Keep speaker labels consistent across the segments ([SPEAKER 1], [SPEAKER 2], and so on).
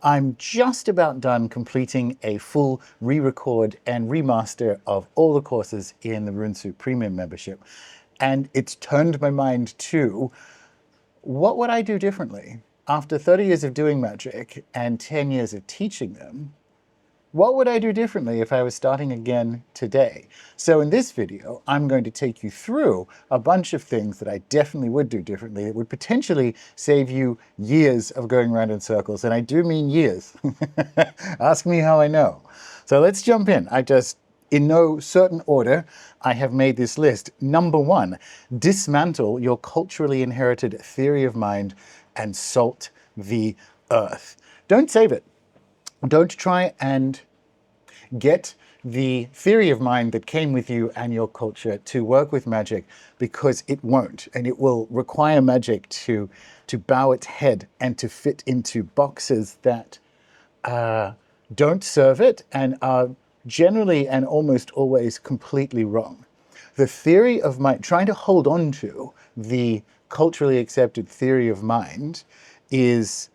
[SPEAKER 1] I'm just about done completing a full re-record and remaster of all the courses in the RuneSoup Premium membership. And it's turned my mind to, what would I do differently? After 30 years of doing magic and 10 years of teaching them, what would I do differently if I was starting again today? So in this video, I'm going to take you through a bunch of things that I definitely would do differently that would potentially save you years of going around in circles. And I do mean years. Ask me how I know. So let's jump in. In no certain order, I have made this list. Number 1, dismantle your culturally inherited theory of mind and salt the earth. Don't save it. Don't try and get the theory of mind that came with you and your culture to work with magic, because it won't, and it will require magic to bow its head and to fit into boxes that don't serve it and are generally and almost always completely wrong. The theory of mind, trying to hold on to the culturally accepted theory of mind, is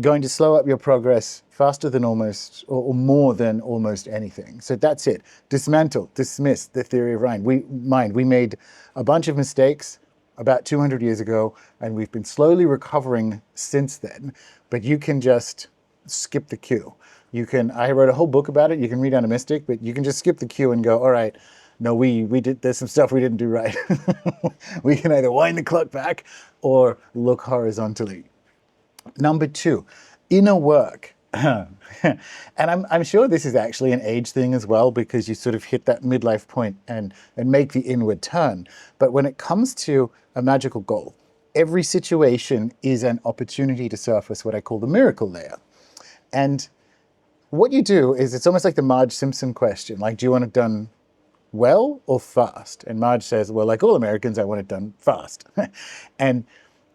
[SPEAKER 1] going to slow up your progress faster than almost, or more than almost anything. So that's it. Dismantle, dismiss the theory of mind. We made a bunch of mistakes about 200 years ago, and we've been slowly recovering since then. But you can just skip the queue. I wrote a whole book about it. You can read Animistic, but you can just skip the queue and go, all right, no, there's some stuff we didn't do right. We can either wind the clock back or look horizontally. Number 2, inner work. And I'm sure this is actually an age thing as well, because you sort of hit that midlife point and make the inward turn. But when it comes to a magical goal, every situation is an opportunity to surface what I call the miracle layer. And what you do is, it's almost like the Marge Simpson question, like, do you want it done well or fast? And Marge says, well, like all Americans, I want it done fast. And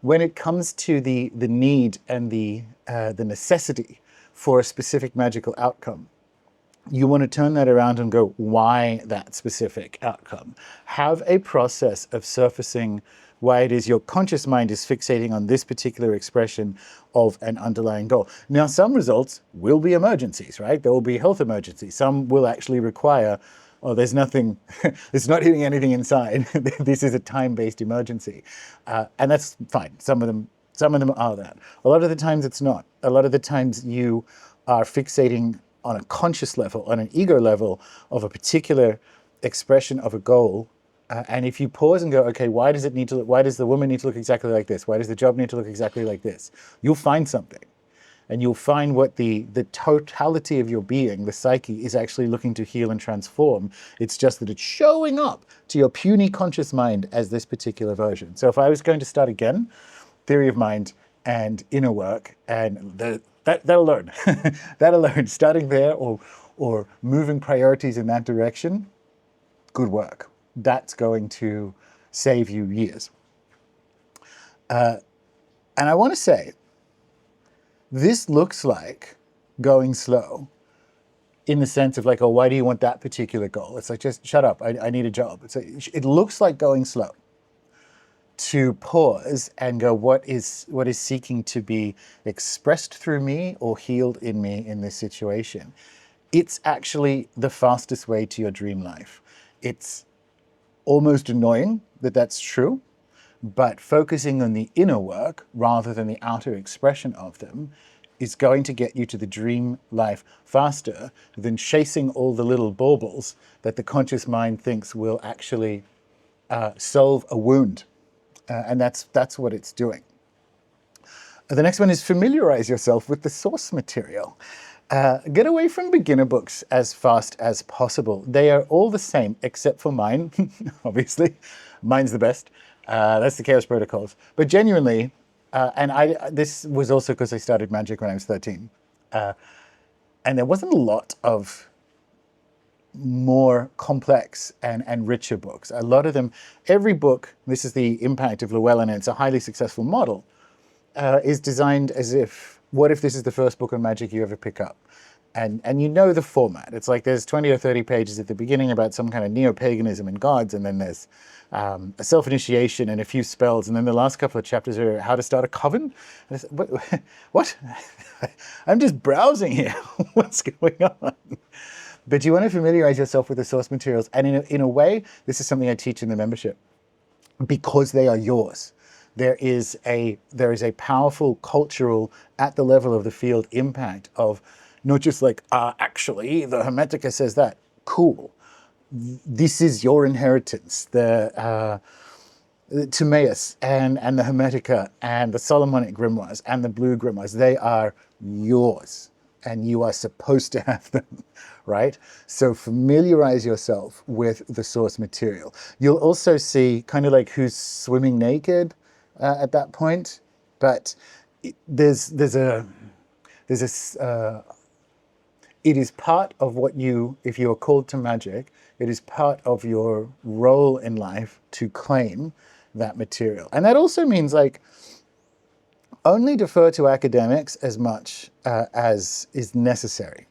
[SPEAKER 1] when it comes to the need and the necessity for a specific magical outcome, you want to turn that around and go, why that specific outcome? Have a process of surfacing why it is your conscious mind is fixating on this particular expression of an underlying goal. Now, some results will be emergencies, right? There will be health emergencies. Some will actually require, oh, there's nothing, it's not hitting anything inside. This is a time-based emergency. And that's fine. Some of them are that. A lot of the times it's not. A lot of the times you are fixating on a conscious level, on an ego level of a particular expression of a goal. And if you pause and go, okay, why does the woman need to look exactly like this? Why does the job need to look exactly like this? You'll find something. And you'll find what the totality of your being, the psyche, is actually looking to heal and transform. It's just that it's showing up to your puny conscious mind as this particular version. So if I was going to start again, theory of mind and inner work, and that alone, that alone, starting there or moving priorities in that direction, good work. That's going to save you years. And I want to say, this looks like going slow in the sense of like, oh, why do you want that particular goal? It's like, just shut up, I need a job. It looks like going slow. To pause and go, what is seeking to be expressed through me or healed in me in this situation? It's actually the fastest way to your dream life. It's almost annoying that that's true, but focusing on the inner work rather than the outer expression of them is going to get you to the dream life faster than chasing all the little baubles that the conscious mind thinks will actually solve a wound. And that's what it's doing. The next one is familiarize yourself with the source material. Get away from beginner books as fast as possible. They are all the same, except for mine, obviously. Mine's the best. That's the Chaos Protocols. But genuinely, this was also because I started magic when I was 13. And there wasn't a lot of more complex and richer books. A lot of them, every book, this is the impact of Llewellyn, and it's a highly successful model, is designed as if, what if this is the first book on magic you ever pick up? And you know the format. It's like there's 20 or 30 pages at the beginning about some kind of neo-paganism and gods, and then there's a self-initiation and a few spells, and then the last couple of chapters are how to start a coven. And I said, what? I'm just browsing here. What's going on? But you want to familiarize yourself with the source materials, and in a way, this is something I teach in the membership, because they are yours. There is a powerful cultural, at the level of the field, impact of not just like, actually, the Hermetica says that. Cool. This is your inheritance. The Timaeus and the Hermetica and the Solomonic grimoires and the blue grimoires, they are yours. And you are supposed to have them, right? So familiarize yourself with the source material. You'll also see kind of like who's swimming naked at that point, but it is part of what you, if you are called to magic, it is part of your role in life to claim that material. And that also means like, only defer to academics as much as is necessary.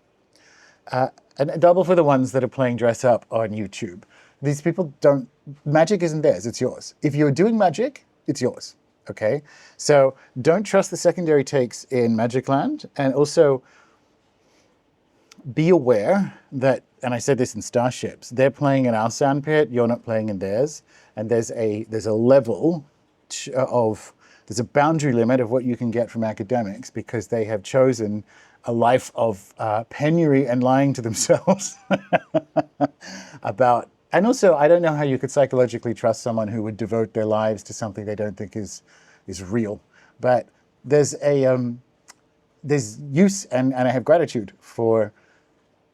[SPEAKER 1] And double for the ones that are playing dress up on YouTube. These people don't, magic isn't theirs, it's yours. If you're doing magic, it's yours, okay? So don't trust the secondary takes in Magic Land, and also be aware that, and I said this in Starships, they're playing in our sandpit, you're not playing in theirs, and there's a level of, there's a boundary limit of what you can get from academics, because they have chosen a life of penury and lying to themselves about, and also I don't know how you could psychologically trust someone who would devote their lives to something they don't think is real. But there's use, and I have gratitude for,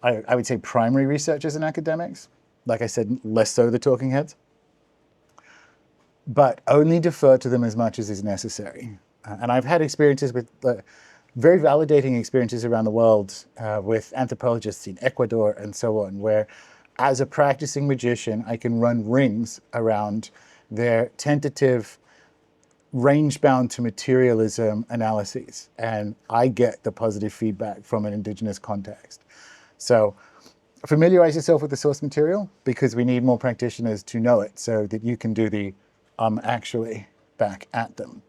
[SPEAKER 1] I would say, primary researchers and academics. Like I said, less so the talking heads. But only defer to them as much as is necessary. And I've had experiences with, very validating experiences around the world with anthropologists in Ecuador and so on, where as a practicing magician, I can run rings around their tentative, range-bound to materialism analyses. And I get the positive feedback from an indigenous context. So familiarize yourself with the source material, because we need more practitioners to know it so that you can do the actually back at them.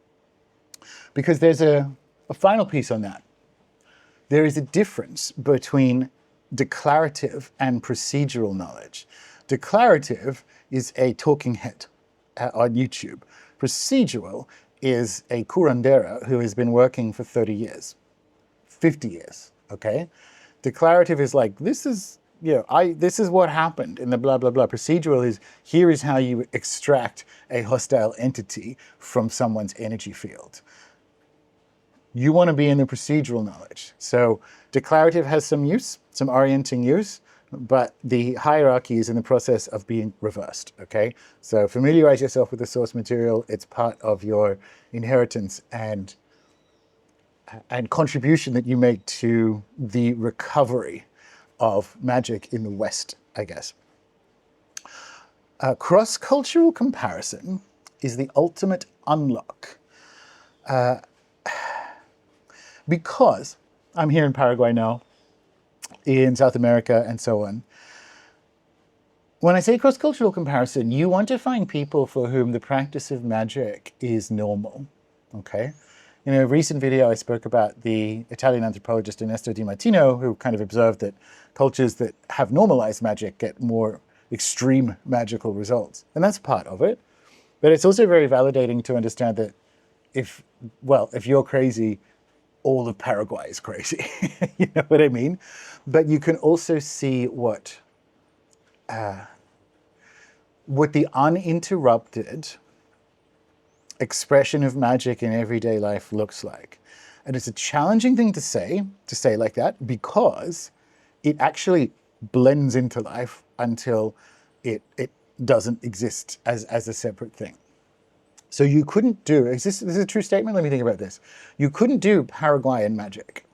[SPEAKER 1] Because there's a final piece on that. There is a difference between declarative and procedural knowledge. Declarative is a talking head on YouTube. Procedural is a curandera who has been working for 30 years, 50 years, okay? Declarative is like, this is, this is what happened in the blah, blah, blah. Procedural is, here is how you extract a hostile entity from someone's energy field. You want to be in the procedural knowledge. So declarative has some use, some orienting use, but the hierarchy is in the process of being reversed, okay? So familiarize yourself with the source material. It's part of your inheritance and contribution that you make to the recovery of magic in the West, I guess. Cross-cultural comparison is the ultimate unlock. Because I'm here in Paraguay now, in South America and so on. When I say cross-cultural comparison, you want to find people for whom the practice of magic is normal, okay? In a recent video, I spoke about the Italian anthropologist Ernesto Di Martino, who kind of observed that cultures that have normalized magic get more extreme magical results. And that's part of it. But it's also very validating to understand that if you're crazy, all of Paraguay is crazy. You know what I mean? But you can also see what the uninterrupted expression of magic in everyday life looks like. And it's a challenging thing to say like that, because it actually blends into life until it doesn't exist as a separate thing. So you couldn't do, this is a true statement? Let me think about this. You couldn't do Paraguayan magic.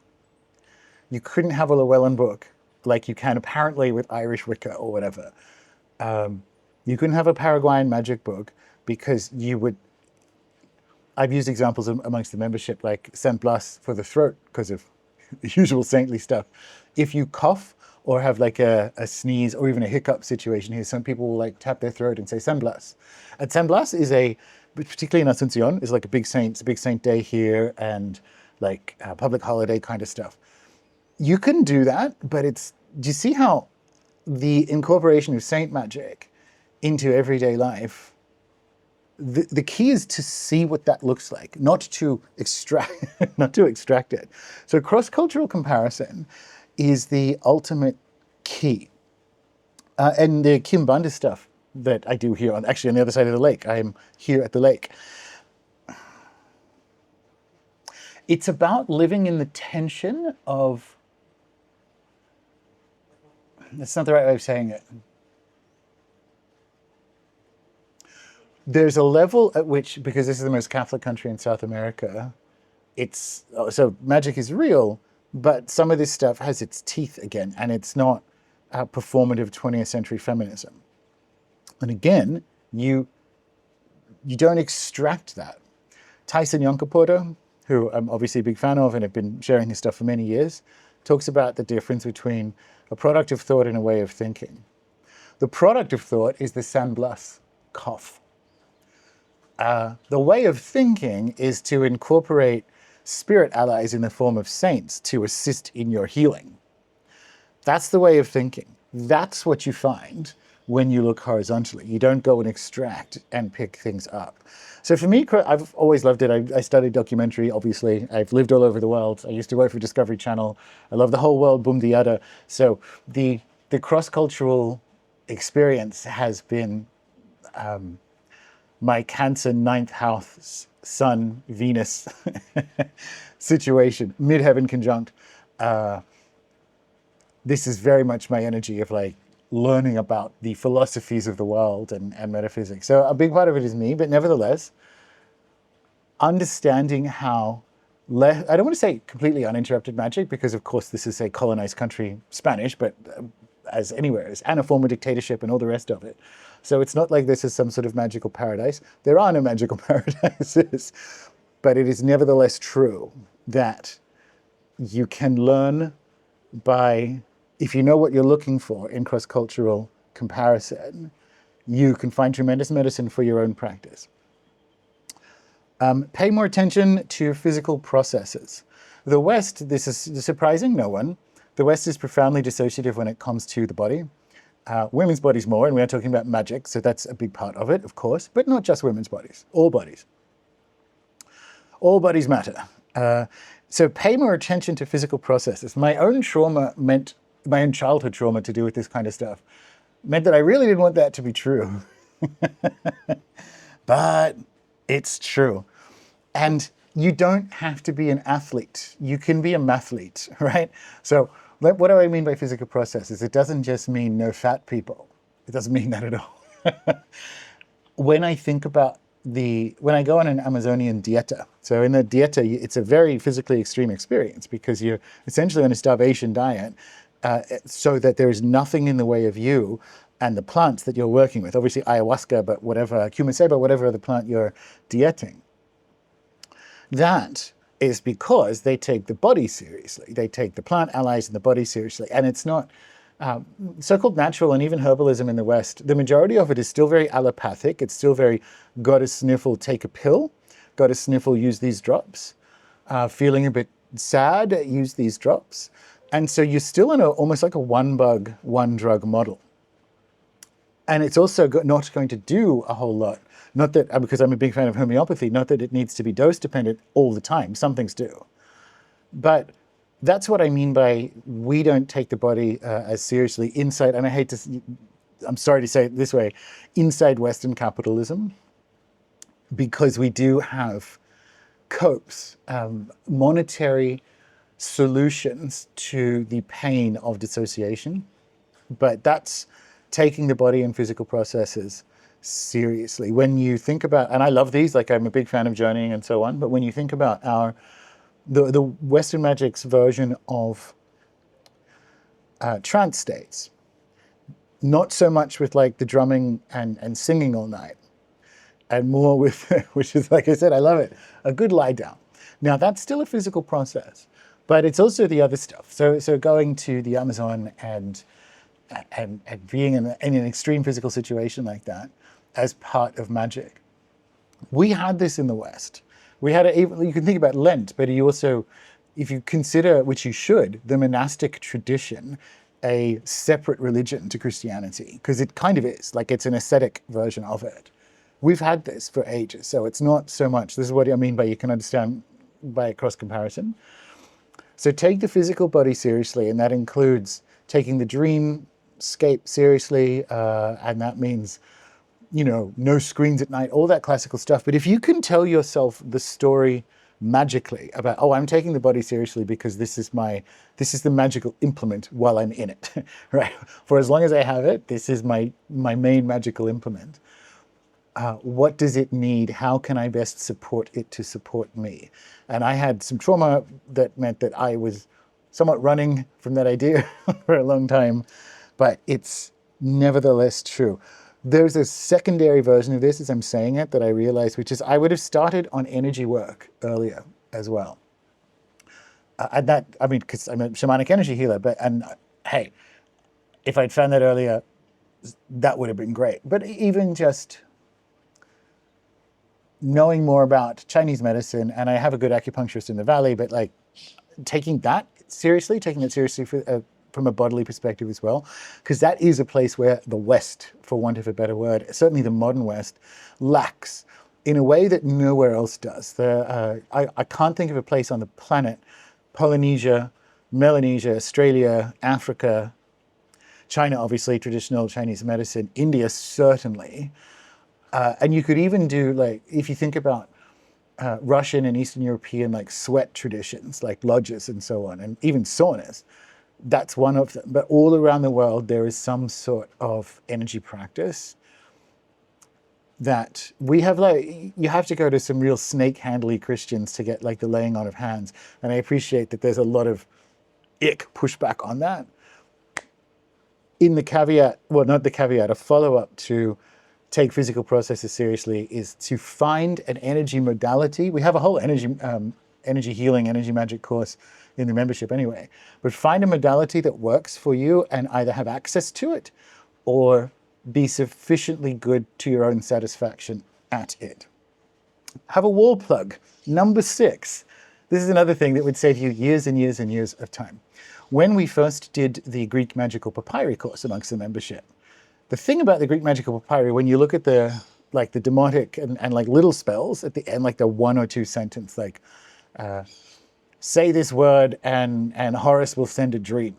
[SPEAKER 1] You couldn't have a Llewellyn book like you can apparently with Irish Wicca or whatever. You couldn't have a Paraguayan magic book because you would, I've used examples amongst the membership like Saint Blas for the throat because of the usual saintly stuff. If you cough or have like a sneeze or even a hiccup situation here, some people will like tap their throat and say San Blas. And San Blas is particularly in Asuncion, is like it's a big saint day here, and like a public holiday kind of stuff. You can do that, but do you see how the incorporation of saint magic into everyday life, the key is to see what that looks like, not to extract not to extract it. So cross-cultural comparison is the ultimate key. And the Kimbanda stuff that I do here, actually on the other side of the lake, I am here at the lake. It's about living in the tension of, that's not the right way of saying it. There's a level at which, because this is the most Catholic country in South America, so magic is real, but some of this stuff has its teeth again, and it's not performative 20th century feminism. And again, you don't extract that. Tyson Yunkaporta, who I'm obviously a big fan of and have been sharing his stuff for many years, talks about the difference between a product of thought and a way of thinking. The product of thought is the San Blas cough. The way of thinking is to incorporate spirit allies in the form of saints to assist in your healing. That's the way of thinking. That's what you find when you look horizontally. You don't go and extract and pick things up. So for me, I've always loved it. I studied documentary, obviously. I've lived all over the world. I used to work for Discovery Channel. I love the whole world, boom diada. So the cross-cultural experience has been my Cancer 9th house, Sun, Venus situation, midheaven conjunct. This is very much my energy of like learning about the philosophies of the world and metaphysics. So a big part of it is me, but nevertheless, understanding how, I don't want to say completely uninterrupted magic, because of course this is a colonized country, Spanish, but as anywhere, and a former dictatorship and all the rest of it. So it's not like this is some sort of magical paradise. There are no magical paradises, but it is nevertheless true that you can learn if you know what you're looking for in cross-cultural comparison, you can find tremendous medicine for your own practice. Pay more attention to physical processes. The West, this is surprising no one, the West is profoundly dissociative when it comes to the body. Women's bodies more, and we are talking about magic, so that's a big part of it, of course, but not just women's bodies, all bodies. All bodies matter. So pay more attention to physical processes. My own childhood trauma to do with this kind of stuff meant that I really didn't want that to be true. But it's true. And you don't have to be an athlete. You can be a mathlete, right? So what do I mean by physical processes? It doesn't just mean no fat people. It doesn't mean that at all. When I think about when I go on an Amazonian dieta, so in the dieta, it's a very physically extreme experience because you're essentially on a starvation diet, so that there is nothing in the way of you and the plants that you're working with. Obviously ayahuasca, but whatever, kumaseba, whatever other plant you're dieting. That is because they take the body seriously. They take the plant allies and the body seriously. And it's not so-called natural and even herbalism in the West. The majority of it is still very allopathic. It's still very got a sniffle, take a pill. Got a sniffle, use these drops. Feeling a bit sad, use these drops. And so you're still in almost like a one bug, one drug model. And it's also not going to do a whole lot. Not that, because I'm a big fan of homeopathy, not that it needs to be dose dependent all the time. Some things do. But that's what I mean by we don't take the body as seriously inside, and I'm sorry to say it this way, inside Western capitalism, because we do have copes, monetary solutions to the pain of dissociation. But that's taking the body and physical processes seriously. When you think about, and I love these, like I'm a big fan of journeying and so on, but when you think about the Western magic's version of trance states, not so much with like the drumming and singing all night, and more with, which is, like I said, I love it, a good lie down. Now that's still a physical process, But it's also the other stuff. So going to the Amazon and being in an extreme physical situation like that as part of magic. We had this in the West. We had it, you can think about Lent, but you also, if you consider, which you should, the monastic tradition a separate religion to Christianity, because it kind of is, like it's an ascetic version of it. We've had this for ages, so it's not so much, this is what I mean by you can understand by cross comparison. So take the physical body seriously, and that includes taking the dreamscape seriously, and that means, you know, no screens at night, all that classical stuff. But if you can tell yourself the story magically about, oh, I'm taking the body seriously because this is the magical implement while I'm in it, right? For as long as I have it, this is my main magical implement. What does it need? How can I best support it to support me? And I had some trauma that meant that I was somewhat running from that idea for a long time, but it's nevertheless true. There's a secondary version of this as I'm saying it that I realized, which is I would have started on energy work earlier as well. And that, I mean, because I'm a shamanic energy healer, and hey, if I'd found that earlier, that would have been great. But even just knowing more about Chinese medicine, and I have a good acupuncturist in the Valley, but like taking that seriously from a bodily perspective as well, because that is a place where the West, for want of a better word, certainly the modern West, lacks in a way that nowhere else does. I can't think of a place on the planet, Polynesia, Melanesia, Australia, Africa, China, obviously, traditional Chinese medicine, India, certainly. And you could even do, like, if you think about Russian and Eastern European, like sweat traditions, like lodges and so on, and even saunas, that's one of them. But all around the world, there is some sort of energy practice that we have, like, you have to go to some real snake-handly Christians to get like the laying on of hands. And I appreciate that there's a lot of pushback on that. In the caveat, well, not the caveat, a follow-up to take physical processes seriously is to find an energy modality. We have a whole energy healing, energy magic course in the membership anyway, but find a modality that works for you and either have access to it or be sufficiently good to your own satisfaction at it. Have a wall plug. Number 6. This is another thing that would save you years and years and years of time. When we first did the Greek Magical Papyri course amongst the membership, the thing about the Greek Magical Papyri, when you look at the demotic and like little spells at the end, like the 1 or 2 sentence, like say this word and Horus will send a dream,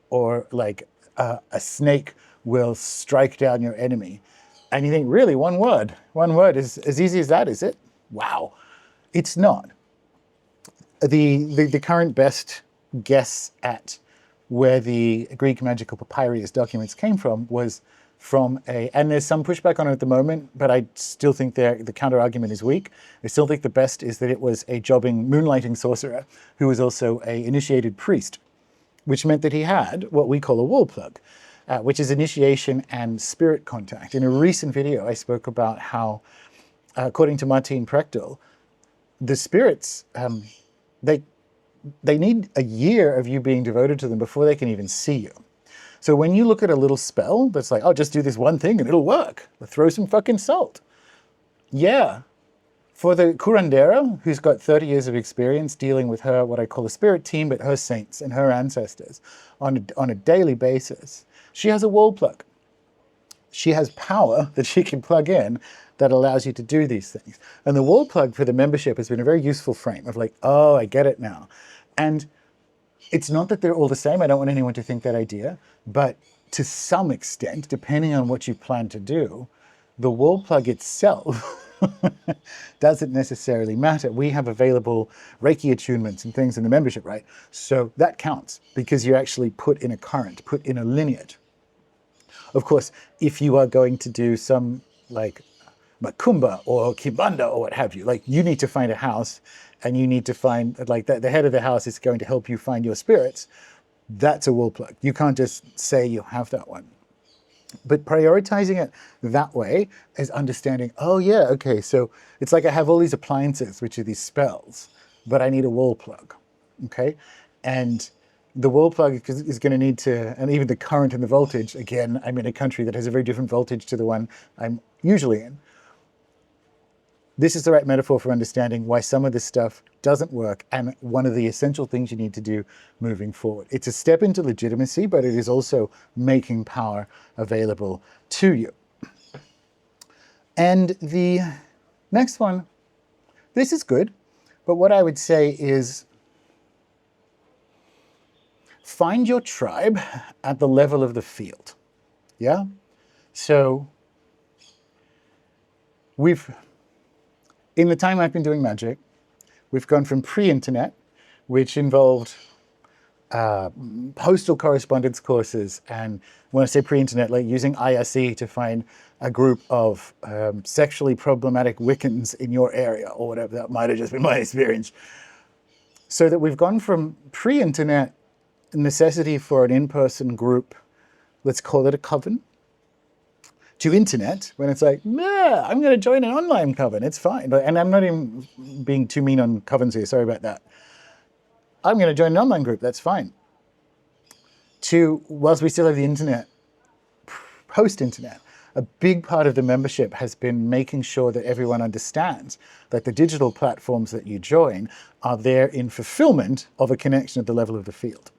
[SPEAKER 1] or like a snake will strike down your enemy. And you think, really, one word is as easy as that, is it? Wow. It's not. The current best guess at where the Greek Magical Papyrus documents came from was from and there's some pushback on it at the moment, but I still think the counter argument is weak. I still think the best is that it was a jobbing moonlighting sorcerer who was also an initiated priest, which meant that he had what we call a wall plug, which is initiation and spirit contact. In a recent video, I spoke about how, according to Martin Prechtel, the spirits, they need a year of you being devoted to them before they can even see you. So when you look at a little spell that's like, oh, just do this one thing and it'll work, throw some fucking salt. Yeah. For the curandera, who's got 30 years of experience dealing with her, what I call a spirit team, but her saints and her ancestors on a daily basis, she has a wall plug. She has power that she can plug in that allows you to do these things. And the wall plug for the membership has been a very useful frame of like, oh, I get it now. And it's not that they're all the same. I don't want anyone to think that idea. But to some extent, depending on what you plan to do, the wall plug itself doesn't necessarily matter. We have available Reiki attunements and things in the membership, right? So that counts because you actually put in a current, put in a lineage. Of course, if you are going to do some like Macumba or Kibanda or what have you, like you need to find a house and you need to find like the head of the house is going to help you find your spirits. That's a wall plug. You can't just say you have that one. But prioritizing it that way is understanding, oh yeah, okay, so it's like I have all these appliances, which are these spells, but I need a wall plug, okay? And the wall plug is going to need to, and even the current and the voltage, again, I'm in a country that has a very different voltage to the one I'm usually in. This is the right metaphor for understanding why some of this stuff doesn't work, and one of the essential things you need to do moving forward. It's a step into legitimacy, but it is also making power available to you. And the next one, this is good, but what I would say is find your tribe at the level of the field. Yeah? So in the time I've been doing magic, we've gone from pre-internet, which involved postal correspondence courses, and when I say pre-internet, like using IRC to find a group of sexually problematic Wiccans in your area, or whatever. That might have just been my experience. So that we've gone from pre-internet necessity for an in-person group, let's call it a coven, to internet, when it's like, nah, I'm going to join an online coven, it's fine. And I'm not even being too mean on covens here, sorry about that. I'm going to join an online group, that's fine. To, whilst we still have the internet, post-internet, a big part of the membership has been making sure that everyone understands that the digital platforms that you join are there in fulfillment of a connection at the level of the field.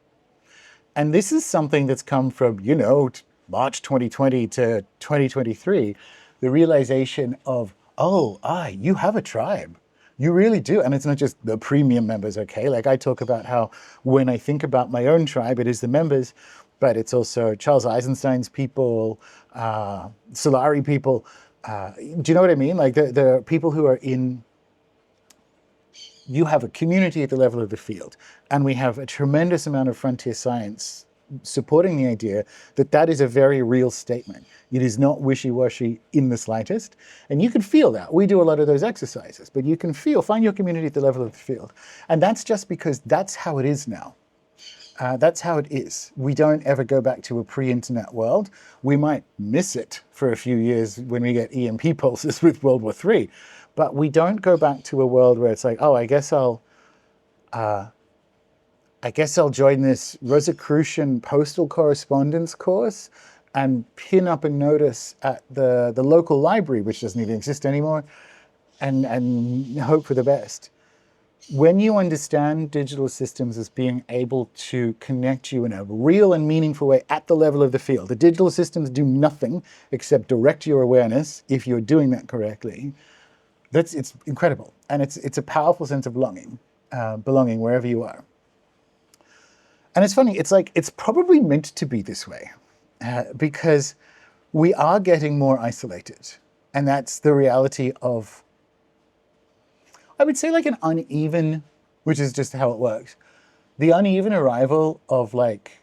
[SPEAKER 1] And this is something that's come from, you know, March 2020 to 2023, the realization of, oh, you have a tribe. You really do. And it's not just the premium members, okay? Like I talk about how when I think about my own tribe, it is the members, but it's also Charles Eisenstein's people, Solari people. Do you know what I mean? Like the people who are in, you have a community at the level of the field. And we have a tremendous amount of frontier science supporting the idea that that is a very real statement. It is not wishy-washy in the slightest. And you can feel that. We do a lot of those exercises, but you can find your community at the level of the field. And that's just because that's how it is now. That's how it is. We don't ever go back to a pre-internet world. We might miss it for a few years when we get EMP pulses with World War III, but we don't go back to a world where it's like, oh, I guess I'll join this Rosicrucian postal correspondence course and pin up a notice at the local library, which doesn't even exist anymore, and hope for the best. When you understand digital systems as being able to connect you in a real and meaningful way at the level of the field, the digital systems do nothing except direct your awareness if you're doing that correctly. It's incredible. And it's a powerful sense of belonging wherever you are. And it's funny, it's probably meant to be this way because we are getting more isolated. And that's the reality of, I would say, like an uneven, which is just how it works, the uneven arrival of like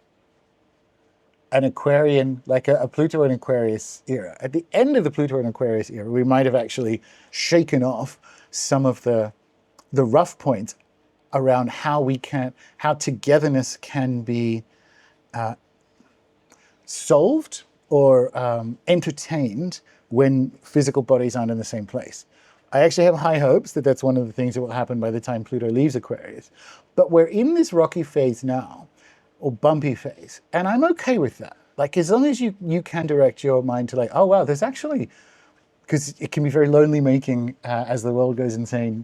[SPEAKER 1] an Aquarian, like a Pluto and Aquarius era. At the end of the Pluto and Aquarius era, we might have actually shaken off some of the rough points around how togetherness can be solved or entertained when physical bodies aren't in the same place. I actually have high hopes that that's one of the things that will happen by the time Pluto leaves Aquarius. But we're in this rocky phase now, or bumpy phase, and I'm okay with that. Like, as long as you can direct your mind to like, oh wow, there's actually, because it can be very lonely making as the world goes insane.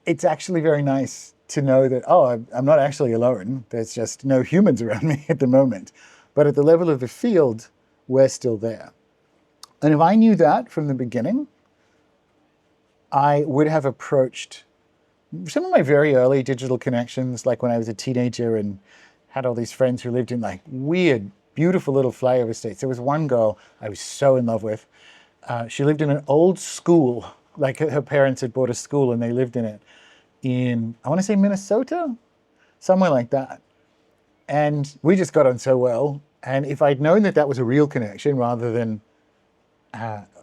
[SPEAKER 1] It's actually very nice to know that, oh, I'm not actually alone. There's just no humans around me at the moment. But at the level of the field, we're still there. And if I knew that from the beginning, I would have approached some of my very early digital connections, like when I was a teenager and had all these friends who lived in like weird, beautiful little flyover states. There was one girl I was so in love with. She lived in an old school, like her parents had bought a school and they lived in it in, I want to say Minnesota, somewhere like that. And we just got on so well. And if I'd known that that was a real connection rather than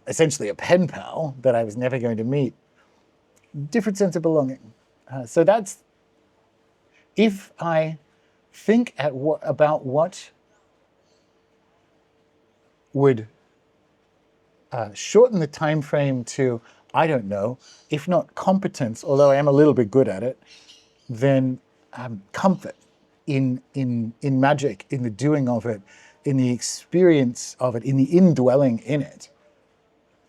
[SPEAKER 1] essentially a pen pal that I was never going to meet, different sense of belonging. So that's, if I think about what would shorten the time frame to, I don't know, if not competence, although I am a little bit good at it, then comfort. in magic, in the doing of it, in the experience of it, in the indwelling in it,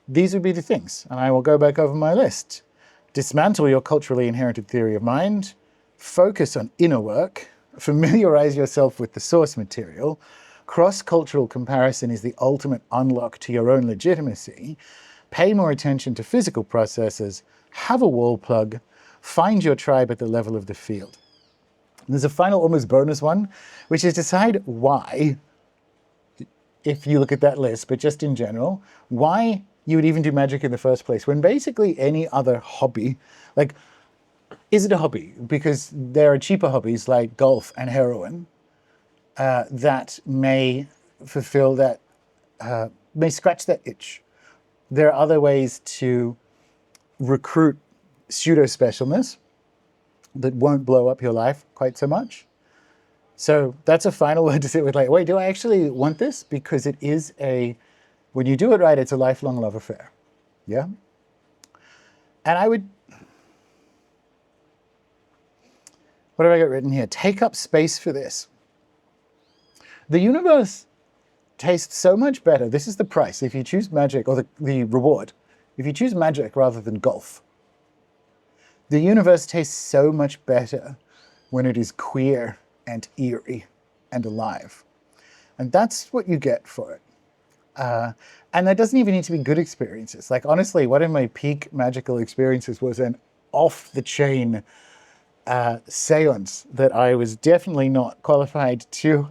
[SPEAKER 1] these would be the things. And I will go back over my list. Dismantle your culturally inherited theory of mind. Focus on inner work. Familiarize yourself with the source material. Cross-cultural comparison is the ultimate unlock to your own legitimacy. Pay more attention to physical processes. Have a wall plug. Find your tribe at the level of the field. And there's a final, almost bonus one, which is decide why, if you look at that list, but just in general, why you would even do magic in the first place, when basically any other hobby, like, is it a hobby? Because there are cheaper hobbies like golf and heroin that may fulfill that, may scratch that itch. There are other ways to recruit pseudo-specialness that won't blow up your life quite so much. So that's a final word to sit with, like, wait, do I actually want this? Because it is when you do it right, it's a lifelong love affair. Yeah? And I would, what have I got written here? Take up space for this. The universe tastes so much better. This is the price. If you choose magic, or the reward, if you choose magic rather than golf, the universe tastes so much better when it is queer and eerie and alive. And that's what you get for it. And that doesn't even need to be good experiences. Like, honestly, one of my peak magical experiences was an off-the-chain seance that I was definitely not qualified to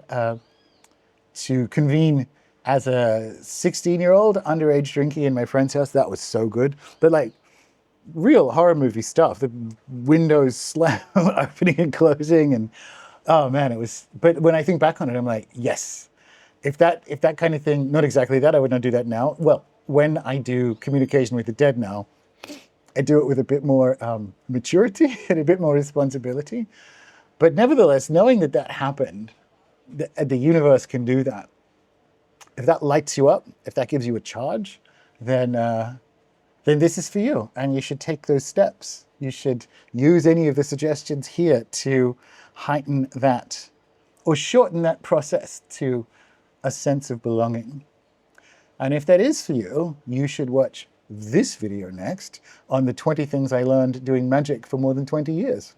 [SPEAKER 1] convene as a 16-year-old underage drinking in my friend's house. That was so good. But like, real horror movie stuff. The windows slam opening and closing, and oh man, it was. But when I think back on it, I'm like, yes. If that kind of thing, not exactly that, I would not do that now. Well, when I do communication with the dead now, I do it with a bit more maturity and a bit more responsibility. But nevertheless, knowing that that happened, the universe can do that. If that lights you up, if that gives you a charge, then this is for you, and you should take those steps. You should use any of the suggestions here to heighten that or shorten that process to a sense of belonging. And if that is for you, you should watch this video next on the 20 things I learned doing magic for more than 20 years.